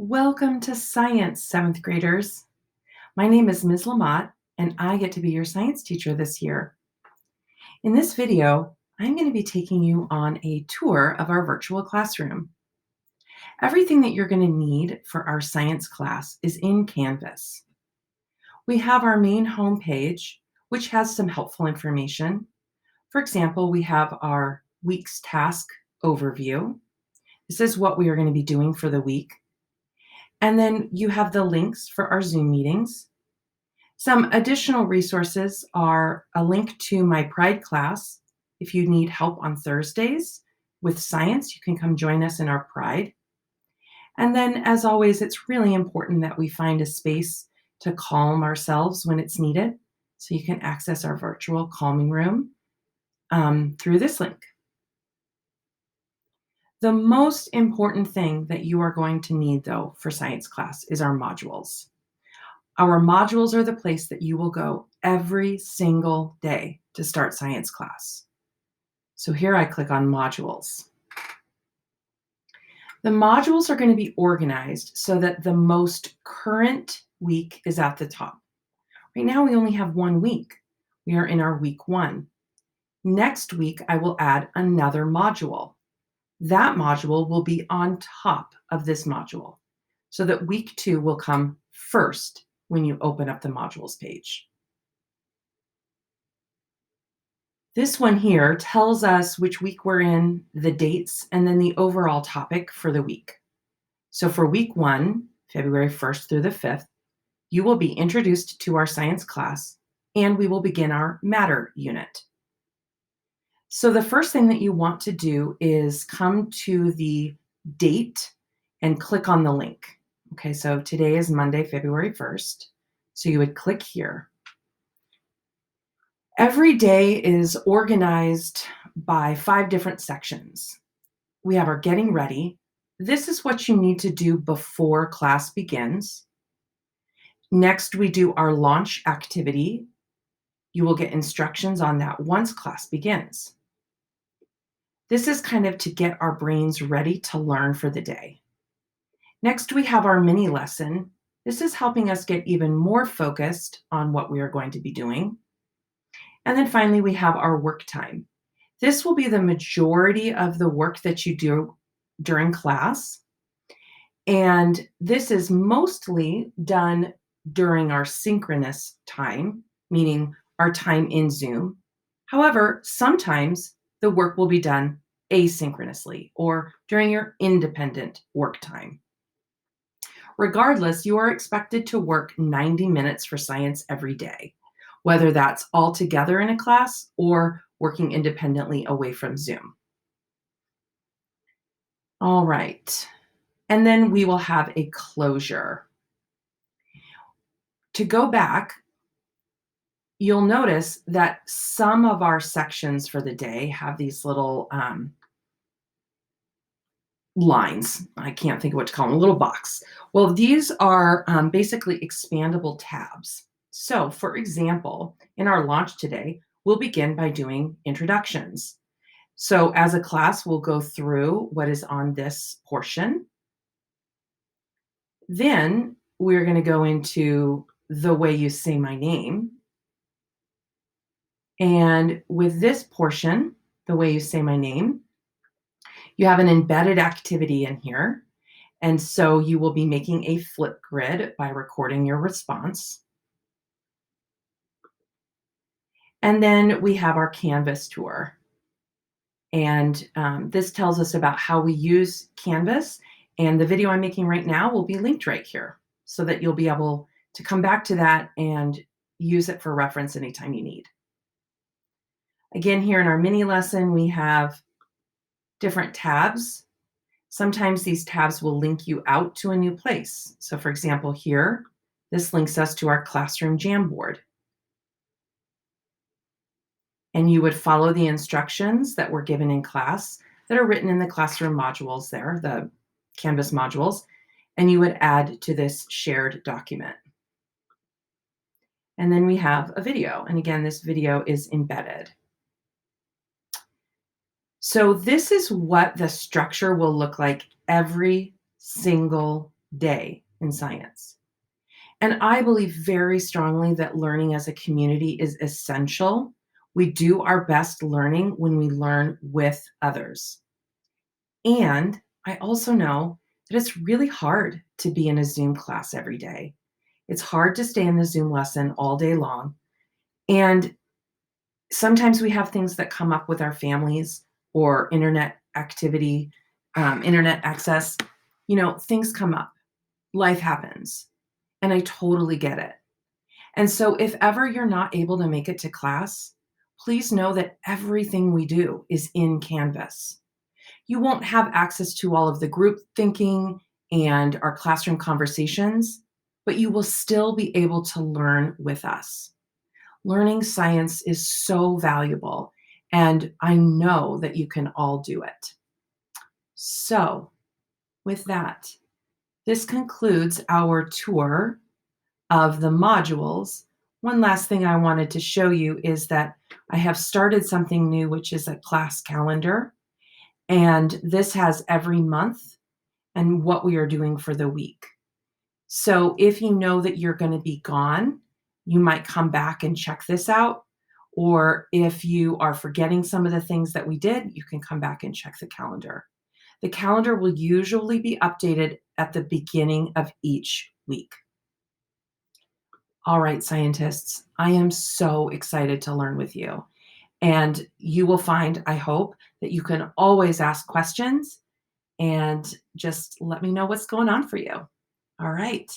Welcome to Science, seventh graders. My name is Ms. Lamott, and I get to be your science teacher this year. In this video, I'm going to be taking you on a tour of our virtual classroom. Everything that you're going to need for our science class is in Canvas. We have our main home page, which has some helpful information. For example, we have our week's task overview. This is what we are going to be doing for the week. And then you have the links for our Zoom meetings. Some additional resources are a link to my Pride class. If you need help on Thursdays with science, you can come join us in our Pride. And then, as always, it's really important that we find a space to calm ourselves when it's needed. So you can access our virtual calming room through this link. The most important thing that you are going to need, though, for science class is our modules. Our modules are the place that you will go every single day to start science class. So here I click on modules. The modules are going to be organized so that the most current week is at the top. Right now we only have 1 week. We are in our week 1. Next week I will add another module. That module will be on top of this module so that week 2 will come first when you open up the modules page. This one here tells us which week we're in, the dates, and then the overall topic for the week. So for week 1, February 1st through the 5th, you will be introduced to our science class, and we will begin our matter unit. So the first thing that you want to do is come to the date and click on the link. Okay, so today is Monday, February 1st. So you would click here. Every day is organized by 5 different sections. We have our getting ready. This is what you need to do before class begins. Next, we do our launch activity. You will get instructions on that once class begins. This is kind of to get our brains ready to learn for the day. Next, we have our mini lesson. This is helping us get even more focused on what we are going to be doing. And then finally, we have our work time. This will be the majority of the work that you do during class. And this is mostly done during our synchronous time, meaning our time in Zoom. However, sometimes the work will be done asynchronously or during your independent work time. Regardless, you are expected to work 90 minutes for science every day, whether that's all together in a class or working independently away from Zoom. All right. And then we will have a closure. To go back, you'll notice that some of our sections for the day have these little lines. I can't think of what to call them, a little box. Well, these are basically expandable tabs. So, for example, in our launch today, we'll begin by doing introductions. So, as a class, we'll go through what is on this portion. Then we're going to go into the way you say my name. And with this portion, the way you say my name, you have an embedded activity in here. And so you will be making a flip grid by recording your response. And then we have our Canvas tour. And this tells us about how we use Canvas. And the video I'm making right now will be linked right here so that you'll be able to come back to that and use it for reference anytime you need. Again, here in our mini lesson, we have different tabs. Sometimes these tabs will link you out to a new place. So for example, here, this links us to our classroom Jamboard. And you would follow the instructions that were given in class that are written in the classroom modules there, the Canvas modules, and you would add to this shared document. And then we have a video. And again, this video is embedded. So this is what the structure will look like every single day in science. And I believe very strongly that learning as a community is essential. We do our best learning when we learn with others. And I also know that it's really hard to be in a Zoom class every day. It's hard to stay in the Zoom lesson all day long. And sometimes we have things that come up with our families or internet activity, internet access. Things come up, life happens. And I totally get it. And so, if ever you're not able to make it to class, please know that everything we do is in Canvas. You won't have access to all of the group thinking and our classroom conversations, but you will still be able to learn with us. Learning science is so valuable, and I know that you can all do it. So, with that, this concludes our tour of the modules. One last thing I wanted to show you is that I have started something new, which is a class calendar. And this has every month and what we are doing for the week. So if you know that you're going to be gone, you might come back and check this out. Or if you are forgetting some of the things that we did, you can come back and check the calendar. The calendar will usually be updated at the beginning of each week. All right, scientists, I am so excited to learn with you. And you will find, I hope, that you can always ask questions and just let me know what's going on for you. All right.